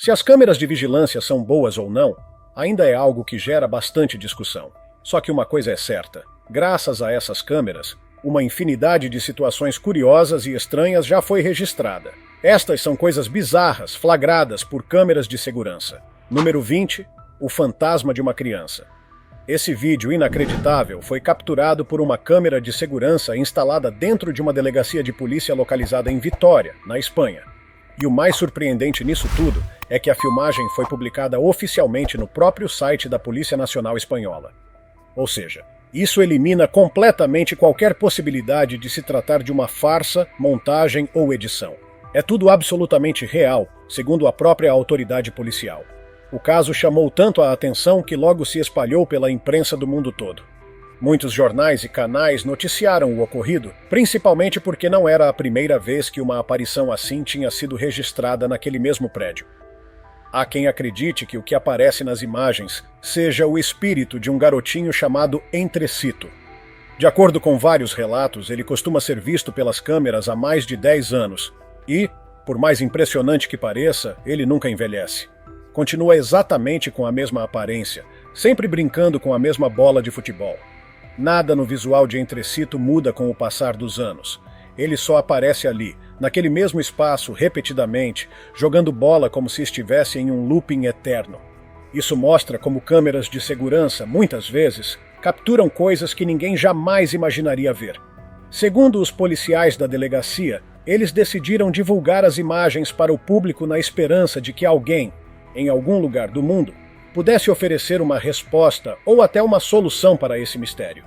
Se as câmeras de vigilância são boas ou não, ainda é algo que gera bastante discussão. Só que uma coisa é certa: graças a essas câmeras, uma infinidade de situações curiosas e estranhas já foi registrada. Estas são coisas bizarras flagradas por câmeras de segurança. Número 20. O fantasma de uma criança. Esse vídeo inacreditável foi capturado por uma câmera de segurança instalada dentro de uma delegacia de polícia localizada em Vitória, na Espanha. E o mais surpreendente nisso tudo é que a filmagem foi publicada oficialmente no próprio site da Polícia Nacional Espanhola. Ou seja, isso elimina completamente qualquer possibilidade de se tratar de uma farsa, montagem ou edição. É tudo absolutamente real, segundo a própria autoridade policial. O caso chamou tanto a atenção que logo se espalhou pela imprensa do mundo todo. Muitos jornais e canais noticiaram o ocorrido, principalmente porque não era a primeira vez que uma aparição assim tinha sido registrada naquele mesmo prédio. Há quem acredite que o que aparece nas imagens seja o espírito de um garotinho chamado Entrecito. De acordo com vários relatos, ele costuma ser visto pelas câmeras há mais de 10 anos e, por mais impressionante que pareça, ele nunca envelhece. Continua exatamente com a mesma aparência, sempre brincando com a mesma bola de futebol. Nada no visual de Entrecito muda com o passar dos anos. Ele só aparece ali, naquele mesmo espaço, repetidamente, jogando bola como se estivesse em um looping eterno. Isso mostra como câmeras de segurança, muitas vezes, capturam coisas que ninguém jamais imaginaria ver. Segundo os policiais da delegacia, eles decidiram divulgar as imagens para o público na esperança de que alguém, em algum lugar do mundo, pudesse oferecer uma resposta ou até uma solução para esse mistério.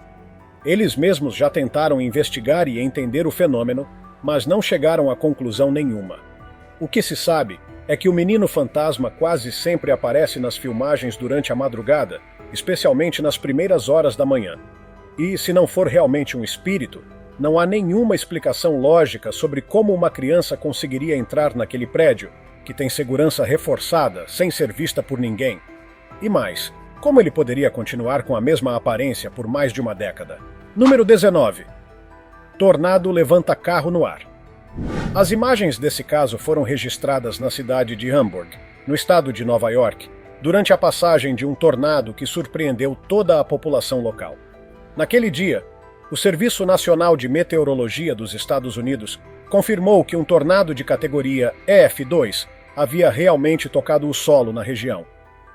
Eles mesmos já tentaram investigar e entender o fenômeno, mas não chegaram a conclusão nenhuma. O que se sabe é que o menino fantasma quase sempre aparece nas filmagens durante a madrugada, especialmente nas primeiras horas da manhã. E, se não for realmente um espírito, não há nenhuma explicação lógica sobre como uma criança conseguiria entrar naquele prédio, que tem segurança reforçada, sem ser vista por ninguém. E mais, como ele poderia continuar com a mesma aparência por mais de uma década? Número 19. Tornado levanta carro no ar. As imagens desse caso foram registradas na cidade de Hamburg, no estado de Nova York, durante a passagem de um tornado que surpreendeu toda a população local. Naquele dia, o Serviço Nacional de Meteorologia dos Estados Unidos confirmou que um tornado de categoria EF2 havia realmente tocado o solo na região,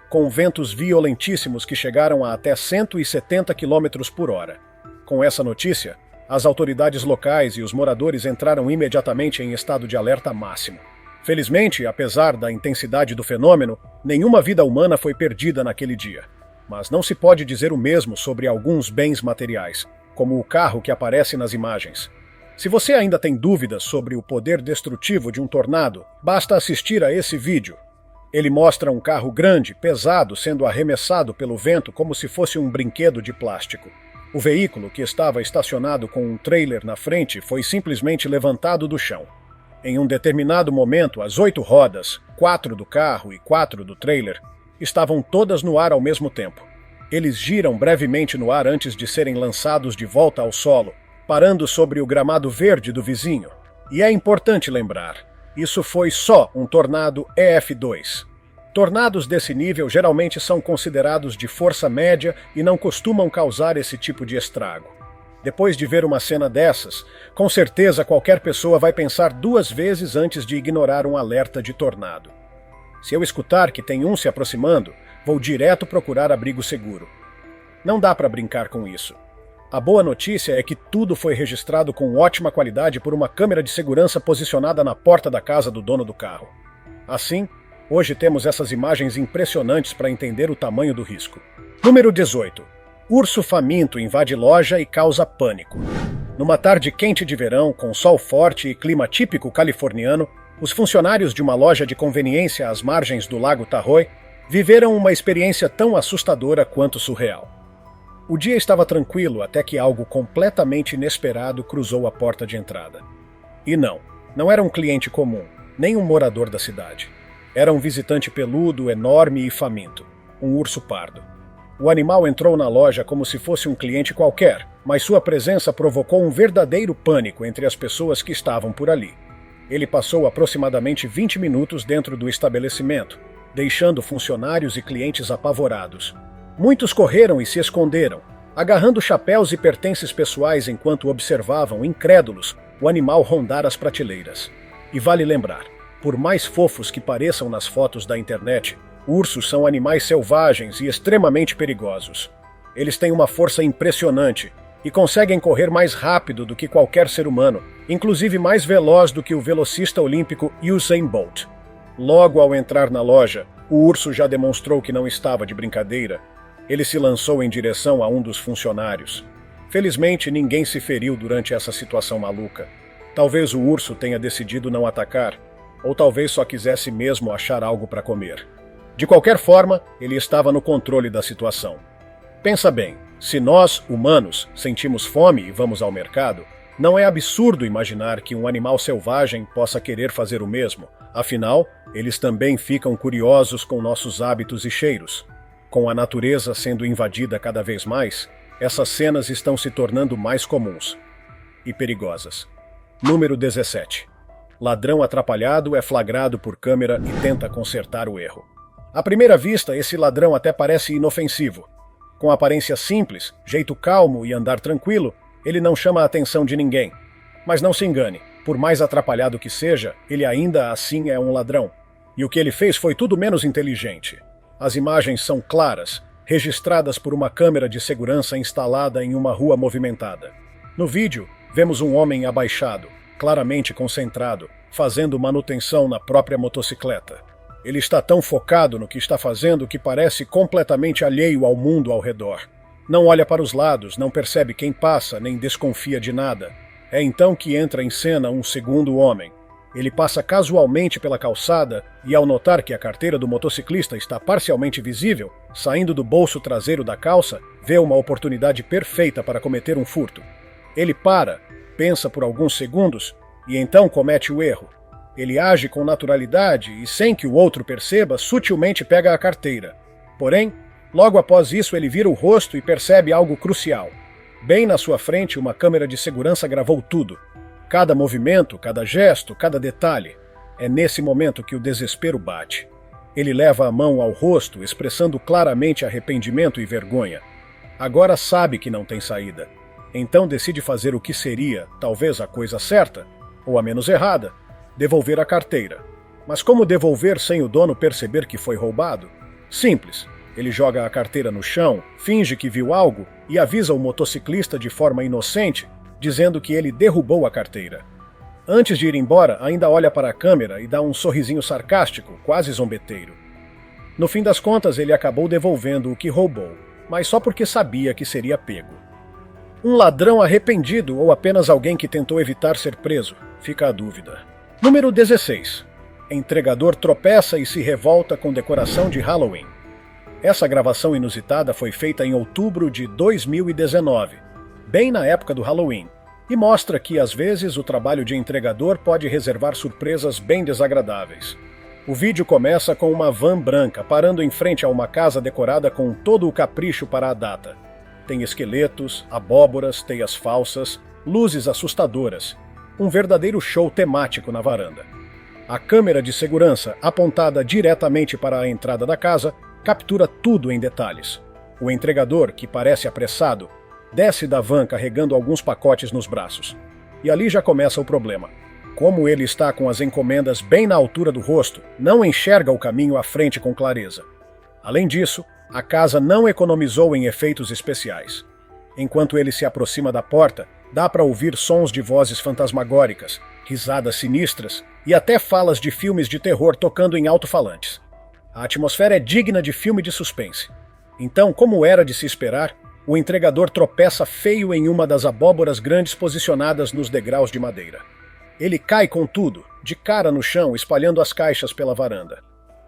com ventos violentíssimos que chegaram a até 170 km por hora. Com essa notícia, as autoridades locais e os moradores entraram imediatamente em estado de alerta máximo. Felizmente, apesar da intensidade do fenômeno, nenhuma vida humana foi perdida naquele dia. Mas não se pode dizer o mesmo sobre alguns bens materiais, como o carro que aparece nas imagens. Se você ainda tem dúvidas sobre o poder destrutivo de um tornado, basta assistir a esse vídeo. Ele mostra um carro grande, pesado, sendo arremessado pelo vento como se fosse um brinquedo de plástico. O veículo, que estava estacionado com um trailer na frente, foi simplesmente levantado do chão. Em um determinado momento, as 8 rodas, 4 do carro e 4 do trailer, estavam todas no ar ao mesmo tempo. Eles giram brevemente no ar antes de serem lançados de volta ao solo, parando sobre o gramado verde do vizinho. E é importante lembrar, isso foi só um tornado EF2. Tornados desse nível geralmente são considerados de força média e não costumam causar esse tipo de estrago. Depois de ver uma cena dessas, com certeza qualquer pessoa vai pensar 2 vezes antes de ignorar um alerta de tornado. Se eu escutar que tem um se aproximando, vou direto procurar abrigo seguro. Não dá para brincar com isso. A boa notícia é que tudo foi registrado com ótima qualidade por uma câmera de segurança posicionada na porta da casa do dono do carro. Assim, hoje temos essas imagens impressionantes para entender o tamanho do risco. Número 18. Urso faminto invade loja e causa pânico. Numa tarde quente de verão, com sol forte e clima típico californiano, os funcionários de uma loja de conveniência às margens do Lago Tahoe viveram uma experiência tão assustadora quanto surreal. O dia estava tranquilo até que algo completamente inesperado cruzou a porta de entrada. E não era um cliente comum, nem um morador da cidade. Era um visitante peludo, enorme e faminto, um urso pardo. O animal entrou na loja como se fosse um cliente qualquer, mas sua presença provocou um verdadeiro pânico entre as pessoas que estavam por ali. Ele passou aproximadamente 20 minutos dentro do estabelecimento, deixando funcionários e clientes apavorados. Muitos correram e se esconderam, agarrando chapéus e pertences pessoais enquanto observavam, incrédulos, o animal rondar as prateleiras. E vale lembrar, por mais fofos que pareçam nas fotos da internet, ursos são animais selvagens e extremamente perigosos. Eles têm uma força impressionante e conseguem correr mais rápido do que qualquer ser humano, inclusive mais veloz do que o velocista olímpico Usain Bolt. Logo ao entrar na loja, o urso já demonstrou que não estava de brincadeira. Ele se lançou em direção a um dos funcionários. Felizmente, ninguém se feriu durante essa situação maluca. Talvez o urso tenha decidido não atacar, ou talvez só quisesse mesmo achar algo para comer. De qualquer forma, ele estava no controle da situação. Pensa bem, se nós, humanos, sentimos fome e vamos ao mercado, não é absurdo imaginar que um animal selvagem possa querer fazer o mesmo. Afinal, eles também ficam curiosos com nossos hábitos e cheiros. Com a natureza sendo invadida cada vez mais, essas cenas estão se tornando mais comuns e perigosas. Número 17. Ladrão atrapalhado é flagrado por câmera e tenta consertar o erro. À primeira vista, esse ladrão até parece inofensivo. Com aparência simples, jeito calmo e andar tranquilo, ele não chama a atenção de ninguém. Mas não se engane, por mais atrapalhado que seja, ele ainda assim é um ladrão. E o que ele fez foi tudo menos inteligente. As imagens são claras, registradas por uma câmera de segurança instalada em uma rua movimentada. No vídeo, vemos um homem abaixado, claramente concentrado, fazendo manutenção na própria motocicleta. Ele está tão focado no que está fazendo que parece completamente alheio ao mundo ao redor. Não olha para os lados, não percebe quem passa, nem desconfia de nada. É então que entra em cena um segundo homem. Ele passa casualmente pela calçada e, ao notar que a carteira do motociclista está parcialmente visível, saindo do bolso traseiro da calça, vê uma oportunidade perfeita para cometer um furto. Ele para, pensa por alguns segundos e então comete o erro. Ele age com naturalidade e, sem que o outro perceba, sutilmente pega a carteira. Porém, logo após isso ele vira o rosto e percebe algo crucial. Bem na sua frente, uma câmera de segurança gravou tudo. Cada movimento, cada gesto, cada detalhe. É nesse momento que o desespero bate. Ele leva a mão ao rosto, expressando claramente arrependimento e vergonha. Agora sabe que não tem saída. Então decide fazer o que seria, talvez, a coisa certa, ou a menos errada, devolver a carteira. Mas como devolver sem o dono perceber que foi roubado? Simples. Ele joga a carteira no chão, finge que viu algo e avisa o motociclista de forma inocente, dizendo que ele derrubou a carteira. Antes de ir embora, ainda olha para a câmera e dá um sorrisinho sarcástico, quase zombeteiro. No fim das contas, ele acabou devolvendo o que roubou, mas só porque sabia que seria pego. Um ladrão arrependido ou apenas alguém que tentou evitar ser preso? Fica a dúvida. Número 16. Entregador tropeça e se revolta com decoração de Halloween. Essa gravação inusitada foi feita em outubro de 2019, bem na época do Halloween, e mostra que, às vezes, o trabalho de entregador pode reservar surpresas bem desagradáveis. O vídeo começa com uma van branca parando em frente a uma casa decorada com todo o capricho para a data. Tem esqueletos, abóboras, teias falsas, luzes assustadoras. Um verdadeiro show temático na varanda. A câmera de segurança, apontada diretamente para a entrada da casa, captura tudo em detalhes. O entregador, que parece apressado, desce da van carregando alguns pacotes nos braços. E ali já começa o problema. Como ele está com as encomendas bem na altura do rosto, não enxerga o caminho à frente com clareza. Além disso, a casa não economizou em efeitos especiais. Enquanto ele se aproxima da porta, dá para ouvir sons de vozes fantasmagóricas, risadas sinistras e até falas de filmes de terror tocando em alto-falantes. A atmosfera é digna de filme de suspense. Então, como era de se esperar, o entregador tropeça feio em uma das abóboras grandes posicionadas nos degraus de madeira. Ele cai com tudo, de cara no chão, espalhando as caixas pela varanda.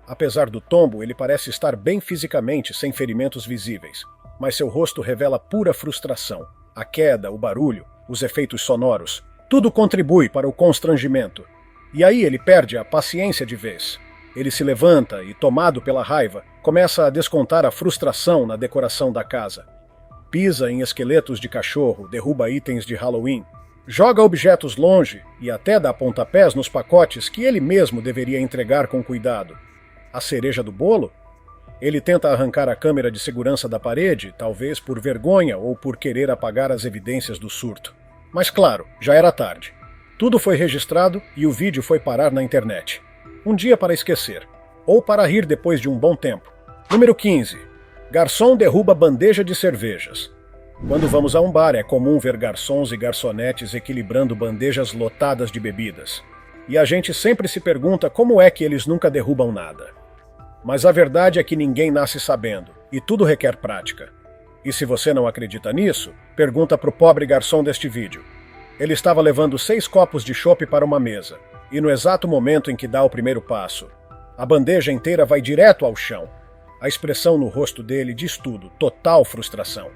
Apesar do tombo, ele parece estar bem fisicamente, sem ferimentos visíveis, mas seu rosto revela pura frustração. A queda, o barulho, os efeitos sonoros, tudo contribui para o constrangimento. E aí ele perde a paciência de vez. Ele se levanta e, tomado pela raiva, começa a descontar a frustração na decoração da casa. Pisa em esqueletos de cachorro, derruba itens de Halloween, joga objetos longe e até dá pontapés nos pacotes que ele mesmo deveria entregar com cuidado. a cereja do bolo? Ele tenta arrancar a câmera de segurança da parede, talvez por vergonha ou por querer apagar as evidências do surto. Mas claro, já era tarde. Tudo foi registrado e o vídeo foi parar na internet. Um dia para esquecer, ou para rir depois de um bom tempo. Número 15. Garçom derruba bandeja de cervejas. Quando vamos a um bar, é comum ver garçons e garçonetes equilibrando bandejas lotadas de bebidas. E a gente sempre se pergunta como é que eles nunca derrubam nada. Mas a verdade é que ninguém nasce sabendo, e tudo requer prática. E se você não acredita nisso, pergunta pro pobre garçom deste vídeo. Ele estava levando 6 copos de chopp para uma mesa, e no exato momento em que dá o primeiro passo, a bandeja inteira vai direto ao chão. A expressão no rosto dele diz tudo, total frustração.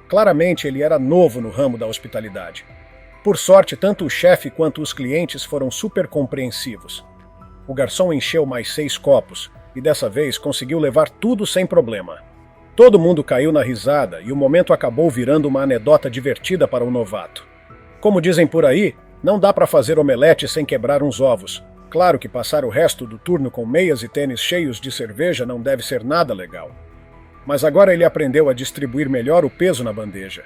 Claramente ele era novo no ramo da hospitalidade. Por sorte, tanto o chefe quanto os clientes foram super compreensivos. O garçom encheu mais 6 copos, e dessa vez conseguiu levar tudo sem problema. Todo mundo caiu na risada e o momento acabou virando uma anedota divertida para o novato. Como dizem por aí, não dá para fazer omelete sem quebrar uns ovos. Claro que passar o resto do turno com meias e tênis cheios de cerveja não deve ser nada legal. Mas agora ele aprendeu a distribuir melhor o peso na bandeja.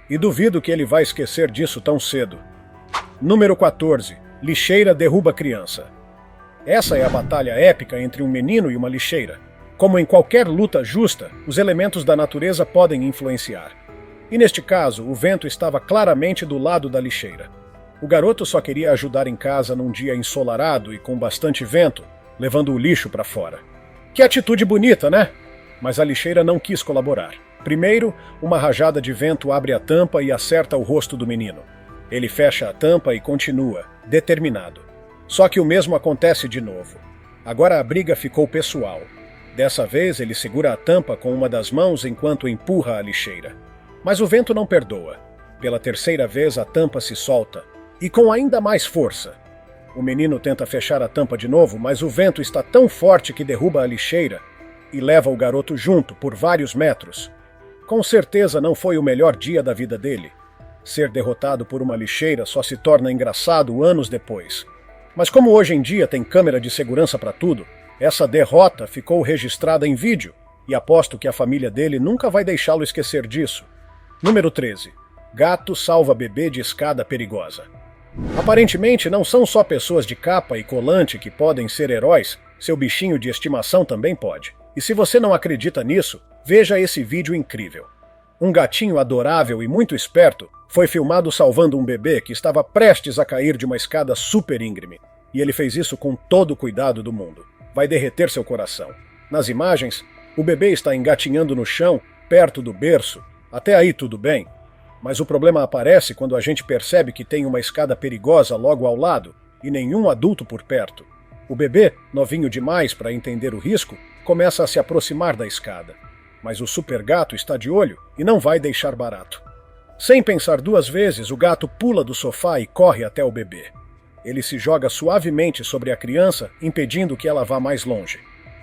E duvido que ele vai esquecer disso tão cedo. Número 14. Lixeira derruba criança. Essa é a batalha épica entre um menino e uma lixeira. Como em qualquer luta justa, os elementos da natureza podem influenciar. E neste caso, o vento estava claramente do lado da lixeira. O garoto só queria ajudar em casa num dia ensolarado e com bastante vento, levando o lixo para fora. Que atitude bonita, né? Mas a lixeira não quis colaborar. Primeiro, uma rajada de vento abre a tampa e acerta o rosto do menino. Ele fecha a tampa e continua, determinado. Só que o mesmo acontece de novo. Agora a briga ficou pessoal. Dessa vez ele segura a tampa com uma das mãos enquanto empurra a lixeira. Mas o vento não perdoa. Pela terceira vez a tampa se solta, e com ainda mais força. O menino tenta fechar a tampa de novo, mas o vento está tão forte que derruba a lixeira e leva o garoto junto por vários metros. Com certeza não foi o melhor dia da vida dele. Ser derrotado por uma lixeira só se torna engraçado anos depois. Mas como hoje em dia tem câmera de segurança para tudo, essa derrota ficou registrada em vídeo e aposto que a família dele nunca vai deixá-lo esquecer disso. Número 13. Gato salva bebê de escada perigosa. Aparentemente não são só pessoas de capa e colante que podem ser heróis, seu bichinho de estimação também pode. E se você não acredita nisso, veja esse vídeo incrível. Um gatinho adorável e muito esperto foi filmado salvando um bebê que estava prestes a cair de uma escada super íngreme. E ele fez isso com todo o cuidado do mundo. Vai derreter seu coração. Nas imagens, o bebê está engatinhando no chão, perto do berço. Até aí tudo bem. Mas o problema aparece quando a gente percebe que tem uma escada perigosa logo ao lado e nenhum adulto por perto. O bebê, novinho demais para entender o risco, começa a se aproximar da escada. Mas o super gato está de olho e não vai deixar barato. Sem pensar 2 vezes, o gato pula do sofá e corre até o bebê. Ele se joga suavemente sobre a criança, impedindo que ela vá mais longe.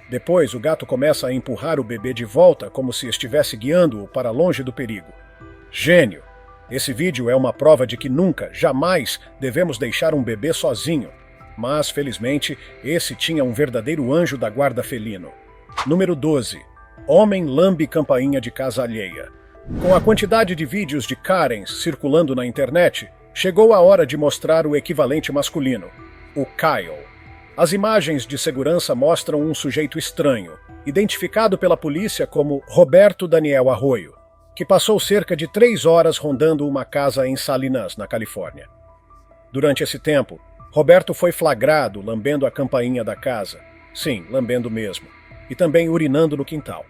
Depois, o gato começa a empurrar o bebê de volta como se estivesse guiando-o para longe do perigo. Gênio! Esse vídeo é uma prova de que nunca, jamais, devemos deixar um bebê sozinho. Mas, felizmente, esse tinha um verdadeiro anjo da guarda felino. Número 12. Homem lambe campainha de casa alheia. Com a quantidade de vídeos de Karens circulando na internet, chegou a hora de mostrar o equivalente masculino, o Kyle. As imagens de segurança mostram um sujeito estranho, identificado pela polícia como Roberto Daniel Arroyo, que passou cerca de 3 horas rondando uma casa em Salinas, na Califórnia. Durante esse tempo, Roberto foi flagrado lambendo a campainha da casa. Sim, lambendo mesmo. E também urinando no quintal.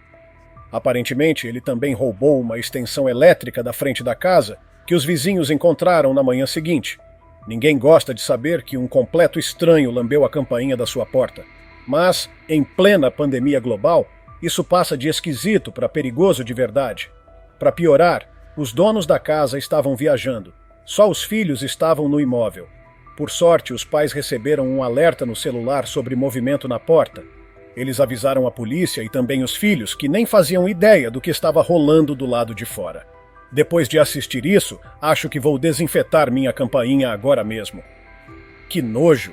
Aparentemente, ele também roubou uma extensão elétrica da frente da casa que os vizinhos encontraram na manhã seguinte. Ninguém gosta de saber que um completo estranho lambeu a campainha da sua porta. Mas, em plena pandemia global, isso passa de esquisito para perigoso de verdade. Para piorar, os donos da casa estavam viajando. Só os filhos estavam no imóvel. Por sorte, os pais receberam um alerta no celular sobre movimento na porta. Eles avisaram a polícia e também os filhos, que nem faziam ideia do que estava rolando do lado de fora. Depois de assistir isso, acho que vou desinfetar minha campainha agora mesmo. Que nojo!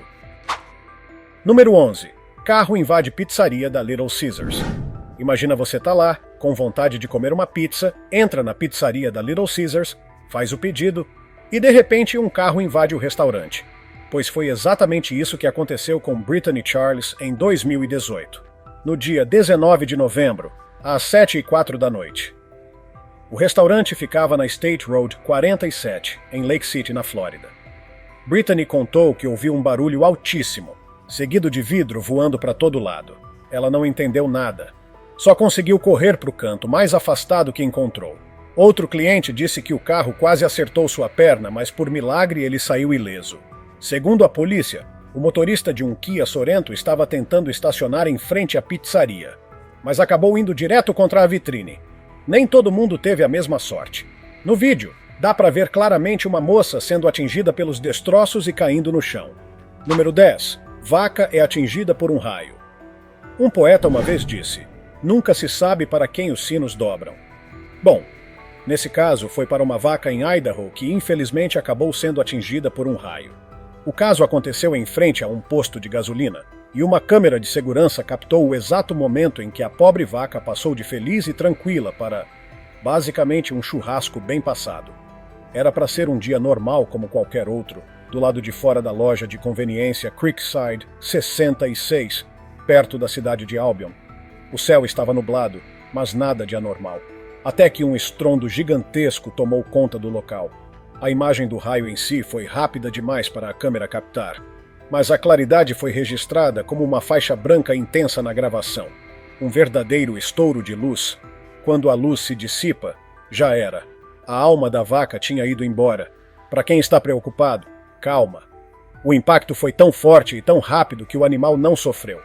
Número 11. Carro invade pizzaria da Little Caesars. Imagina você tá lá, com vontade de comer uma pizza, entra na pizzaria da Little Caesars, faz o pedido e de repente um carro invade o restaurante. Pois foi exatamente isso que aconteceu com Brittany Charles em 2018, no dia 19 de novembro, às 7h04 da noite. O restaurante ficava na State Road 47, em Lake City, na Flórida. Brittany contou que ouviu um barulho altíssimo, seguido de vidro voando para todo lado. Ela não entendeu nada. Só conseguiu correr para o canto mais afastado que encontrou. Outro cliente disse que o carro quase acertou sua perna, mas por milagre ele saiu ileso. Segundo a polícia, o motorista de um Kia Sorento estava tentando estacionar em frente à pizzaria, mas acabou indo direto contra a vitrine. Nem todo mundo teve a mesma sorte. No vídeo, dá para ver claramente uma moça sendo atingida pelos destroços e caindo no chão. Número 10. Vaca é atingida por um raio. Um poeta uma vez disse: "Nunca se sabe para quem os sinos dobram." Bom, nesse caso foi para uma vaca em Idaho que infelizmente acabou sendo atingida por um raio. O caso aconteceu em frente a um posto de gasolina, e uma câmera de segurança captou o exato momento em que a pobre vaca passou de feliz e tranquila para, basicamente, um churrasco bem passado. Era para ser um dia normal como qualquer outro, do lado de fora da loja de conveniência Creekside 66, perto da cidade de Albion. O céu estava nublado, mas nada de anormal. Até que um estrondo gigantesco tomou conta do local. A imagem do raio em si foi rápida demais para a câmera captar, mas a claridade foi registrada como uma faixa branca intensa na gravação. Um verdadeiro estouro de luz. Quando a luz se dissipa, já era. A alma da vaca tinha ido embora. Para quem está preocupado, calma. O impacto foi tão forte e tão rápido que o animal não sofreu.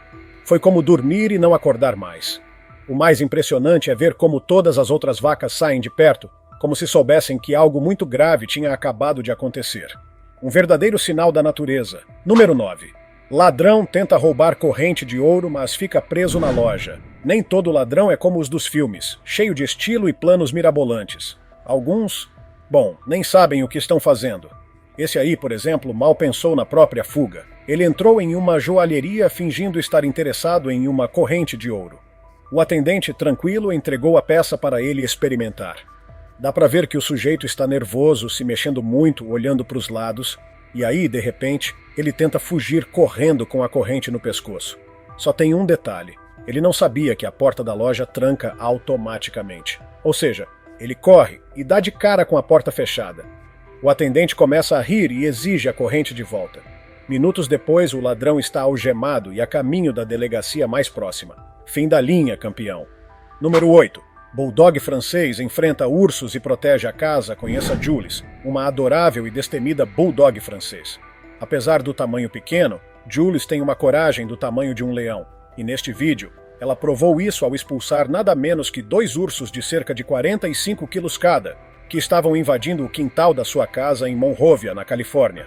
Foi como dormir e não acordar mais. O mais impressionante é ver como todas as outras vacas saem de perto, como se soubessem que algo muito grave tinha acabado de acontecer. Um verdadeiro sinal da natureza. Número 9. Ladrão tenta roubar corrente de ouro, mas fica preso na loja. Nem todo ladrão é como os dos filmes, cheio de estilo e planos mirabolantes. Alguns, nem sabem o que estão fazendo. Esse aí, por exemplo, mal pensou na própria fuga. Ele entrou em uma joalheria fingindo estar interessado em uma corrente de ouro. O atendente, tranquilo, entregou a peça para ele experimentar. Dá para ver que o sujeito está nervoso, se mexendo muito, olhando para os lados, e aí, de repente, ele tenta fugir correndo com a corrente no pescoço. Só tem um detalhe: ele não sabia que a porta da loja tranca automaticamente. Ou seja, ele corre e dá de cara com a porta fechada. O atendente começa a rir e exige a corrente de volta. Minutos depois, o ladrão está algemado e a caminho da delegacia mais próxima. Fim da linha, campeão. Número 8. Bulldog francês enfrenta ursos e protege a casa. Conheça Jules, uma adorável e destemida Bulldog francês. Apesar do tamanho pequeno, Jules tem uma coragem do tamanho de um leão. E neste vídeo, ela provou isso ao expulsar nada menos que 2 ursos de cerca de 45 quilos cada, que estavam invadindo o quintal da sua casa em Monrovia, na Califórnia.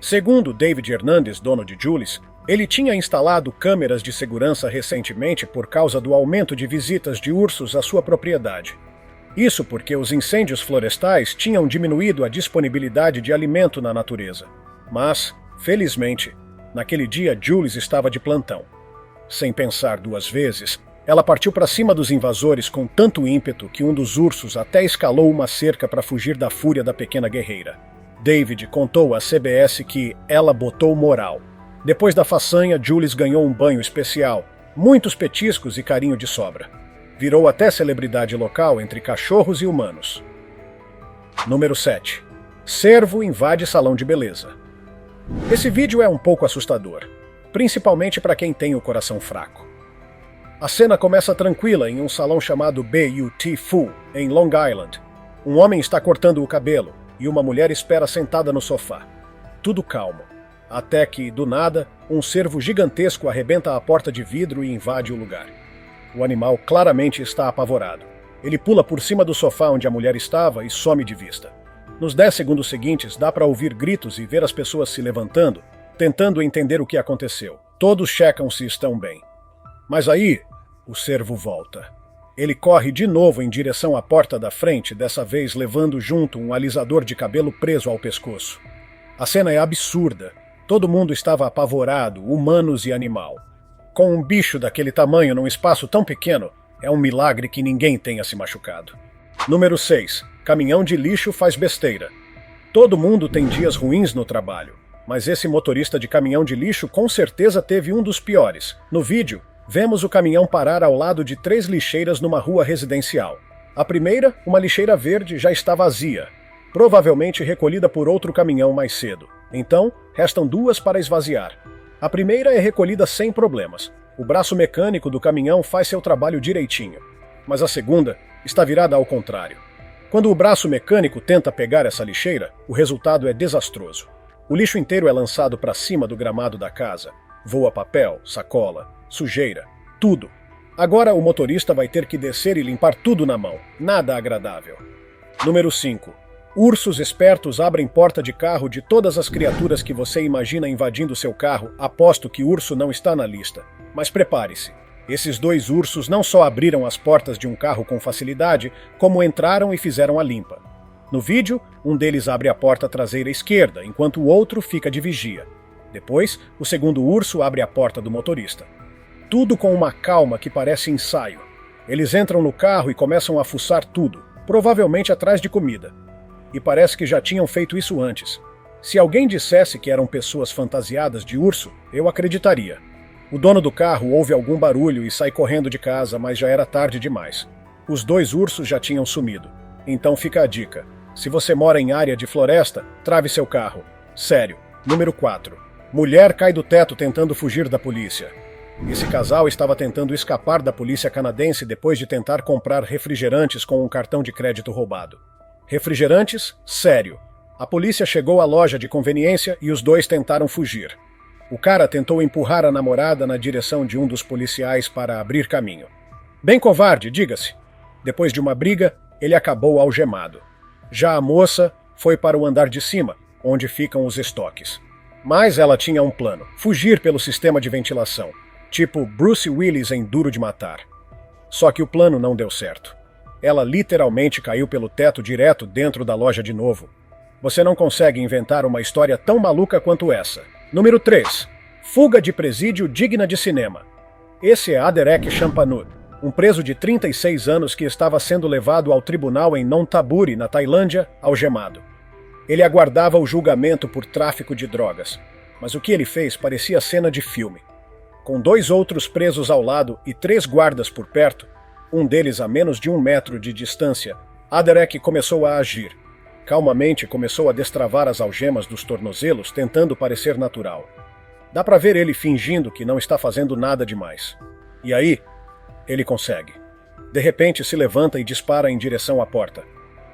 Segundo David Hernandez, dono de Jules, ele tinha instalado câmeras de segurança recentemente por causa do aumento de visitas de ursos à sua propriedade. Isso porque os incêndios florestais tinham diminuído a disponibilidade de alimento na natureza. Mas, felizmente, naquele dia Jules estava de plantão. Sem pensar 2 vezes, ela partiu para cima dos invasores com tanto ímpeto que um dos ursos até escalou uma cerca para fugir da fúria da pequena guerreira. David contou à CBS que ela botou moral. Depois da façanha, Jules ganhou um banho especial, muitos petiscos e carinho de sobra. Virou até celebridade local entre cachorros e humanos. Número 7. Cervo invade salão de beleza. Esse vídeo é um pouco assustador, principalmente para quem tem o coração fraco. A cena começa tranquila em um salão chamado Beautiful, em Long Island. Um homem está cortando o cabelo e uma mulher espera sentada no sofá. Tudo calmo. Até que, do nada, um cervo gigantesco arrebenta a porta de vidro e invade o lugar. O animal claramente está apavorado. Ele pula por cima do sofá onde a mulher estava e some de vista. Nos 10 segundos seguintes, dá para ouvir gritos e ver as pessoas se levantando, tentando entender o que aconteceu. Todos checam se estão bem. Mas aí, o cervo volta. Ele corre de novo em direção à porta da frente, dessa vez levando junto um alisador de cabelo preso ao pescoço. A cena é absurda. Todo mundo estava apavorado, humanos e animal. com um bicho daquele tamanho num espaço tão pequeno, é um milagre que ninguém tenha se machucado. Número 6. Caminhão de lixo faz besteira. Todo mundo tem dias ruins no trabalho, mas esse motorista de caminhão de lixo com certeza teve um dos piores. No vídeo, vemos o caminhão parar ao lado de 3 lixeiras numa rua residencial. A primeira, uma lixeira verde, já está vazia, provavelmente recolhida por outro caminhão mais cedo. Então, restam 2 para esvaziar. A primeira é recolhida sem problemas. O braço mecânico do caminhão faz seu trabalho direitinho. Mas a segunda está virada ao contrário. Quando o braço mecânico tenta pegar essa lixeira, o resultado é desastroso. O lixo inteiro é lançado para cima do gramado da casa. Voa papel, sacola, sujeira, tudo. Agora o motorista vai ter que descer e limpar tudo na mão. Nada agradável. Número 5. Ursos espertos abrem porta de carro de todas as criaturas que você imagina invadindo seu carro. Aposto que urso não está na lista. Mas prepare-se. Esses 2 ursos não só abriram as portas de um carro com facilidade, como entraram e fizeram a limpa. No vídeo, um deles abre a porta traseira esquerda, enquanto o outro fica de vigia. Depois, o segundo urso abre a porta do motorista. Tudo com uma calma que parece ensaio. Eles entram no carro e começam a fuçar tudo, provavelmente atrás de comida. E parece que já tinham feito isso antes. Se alguém dissesse que eram pessoas fantasiadas de urso, eu acreditaria. O dono do carro ouve algum barulho e sai correndo de casa, mas já era tarde demais. Os 2 ursos já tinham sumido. Então fica a dica. Se você mora em área de floresta, trave seu carro. Sério. Número 4. Mulher cai do teto tentando fugir da polícia. Esse casal estava tentando escapar da polícia canadense depois de tentar comprar refrigerantes com um cartão de crédito roubado. Refrigerantes? Sério. A polícia chegou à loja de conveniência e os 2 tentaram fugir. O cara tentou empurrar a namorada na direção de um dos policiais para abrir caminho. Bem covarde, diga-se. Depois de uma briga, ele acabou algemado. Já a moça foi para o andar de cima, onde ficam os estoques. Mas ela tinha um plano: fugir pelo sistema de ventilação, tipo Bruce Willis em Duro de Matar. Só que o plano não deu certo. Ela literalmente caiu pelo teto direto dentro da loja de novo. Você não consegue inventar uma história tão maluca quanto essa. Número 3. Fuga de presídio digna de cinema. Esse é Aderek Champanud, um preso de 36 anos que estava sendo levado ao tribunal em Nonthaburi, na Tailândia, algemado. Ele aguardava o julgamento por tráfico de drogas, mas o que ele fez parecia cena de filme. Com 2 outros presos ao lado e 3 guardas por perto, um deles a menos de 1 metro de distância, Aderek começou a agir. Calmamente começou a destravar as algemas dos tornozelos, tentando parecer natural. Dá pra ver ele fingindo que não está fazendo nada demais. E aí, ele consegue. De repente se levanta e dispara em direção à porta,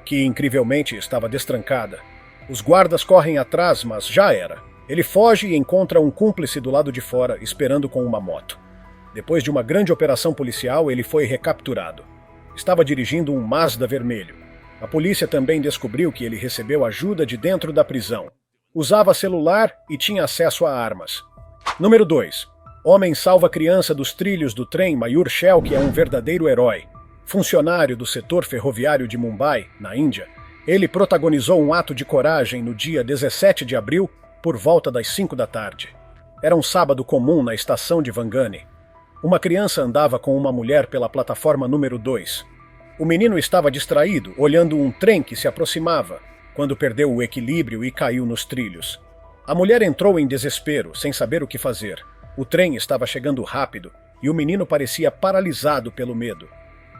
que incrivelmente estava destrancada. Os guardas correm atrás, mas já era. Ele foge e encontra um cúmplice do lado de fora, esperando com uma moto. Depois de uma grande operação policial, ele foi recapturado. Estava dirigindo um Mazda vermelho. A polícia também descobriu que ele recebeu ajuda de dentro da prisão. Usava celular e tinha acesso a armas. Número 2. Homem salva criança dos trilhos do trem Mayur Shell, que é um verdadeiro herói. Funcionário do setor ferroviário de Mumbai, na Índia, ele protagonizou um ato de coragem no dia 17 de abril, por volta das 5 da tarde. Era um sábado comum na estação de Vangani. Uma criança andava com uma mulher pela plataforma número 2. O menino estava distraído, olhando um trem que se aproximava, quando perdeu o equilíbrio e caiu nos trilhos. A mulher entrou em desespero, sem saber o que fazer. O trem estava chegando rápido e o menino parecia paralisado pelo medo.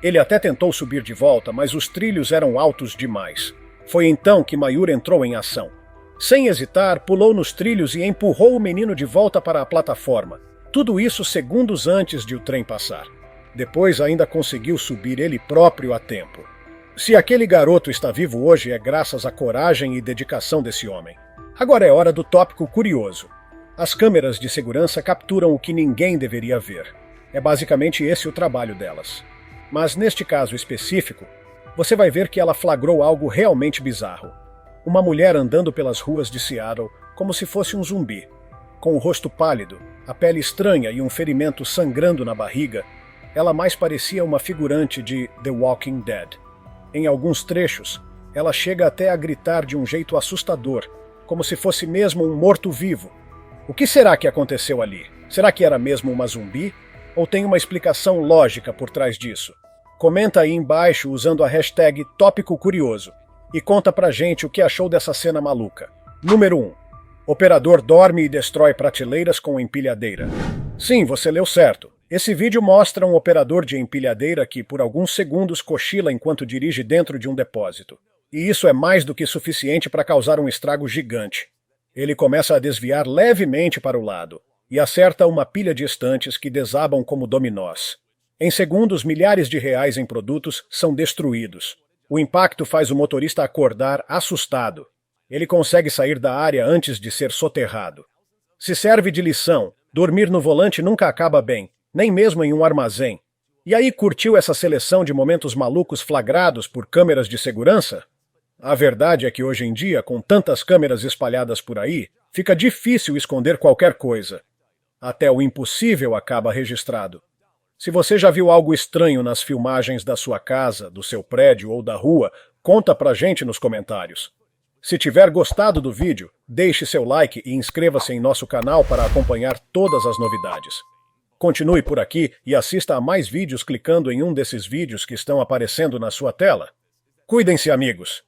Ele até tentou subir de volta, mas os trilhos eram altos demais. Foi então que Mayur entrou em ação. Sem hesitar, pulou nos trilhos e empurrou o menino de volta para a plataforma. Tudo isso segundos antes de o trem passar. Depois ainda conseguiu subir ele próprio a tempo. Se aquele garoto está vivo hoje é graças à coragem e dedicação desse homem. Agora é hora do tópico curioso. As câmeras de segurança capturam o que ninguém deveria ver. É basicamente esse o trabalho delas. Mas neste caso específico, você vai ver que ela flagrou algo realmente bizarro. Uma mulher andando pelas ruas de Seattle como se fosse um zumbi. Com o rosto pálido, a pele estranha e um ferimento sangrando na barriga, ela mais parecia uma figurante de The Walking Dead. Em alguns trechos, ela chega até a gritar de um jeito assustador, como se fosse mesmo um morto-vivo. O que será que aconteceu ali? Será que era mesmo uma zumbi? Ou tem uma explicação lógica por trás disso? Comenta aí embaixo usando a hashtag Tópico Curioso e conta pra gente o que achou dessa cena maluca. Número 1. Operador dorme e destrói prateleiras com empilhadeira. Sim, você leu certo. Esse vídeo mostra um operador de empilhadeira que por alguns segundos cochila enquanto dirige dentro de um depósito. E isso é mais do que suficiente para causar um estrago gigante. Ele começa a desviar levemente para o lado e acerta uma pilha de estantes que desabam como dominós. Em segundos, milhares de reais em produtos são destruídos. O impacto faz o motorista acordar assustado. Ele consegue sair da área antes de ser soterrado. Se serve de lição, dormir no volante nunca acaba bem, nem mesmo em um armazém. E aí, curtiu essa seleção de momentos malucos flagrados por câmeras de segurança? A verdade é que hoje em dia, com tantas câmeras espalhadas por aí, fica difícil esconder qualquer coisa. Até o impossível acaba registrado. Se você já viu algo estranho nas filmagens da sua casa, do seu prédio ou da rua, conta pra gente nos comentários. Se tiver gostado do vídeo, deixe seu like e inscreva-se em nosso canal para acompanhar todas as novidades. Continue por aqui e assista a mais vídeos clicando em um desses vídeos que estão aparecendo na sua tela. Cuidem-se, amigos!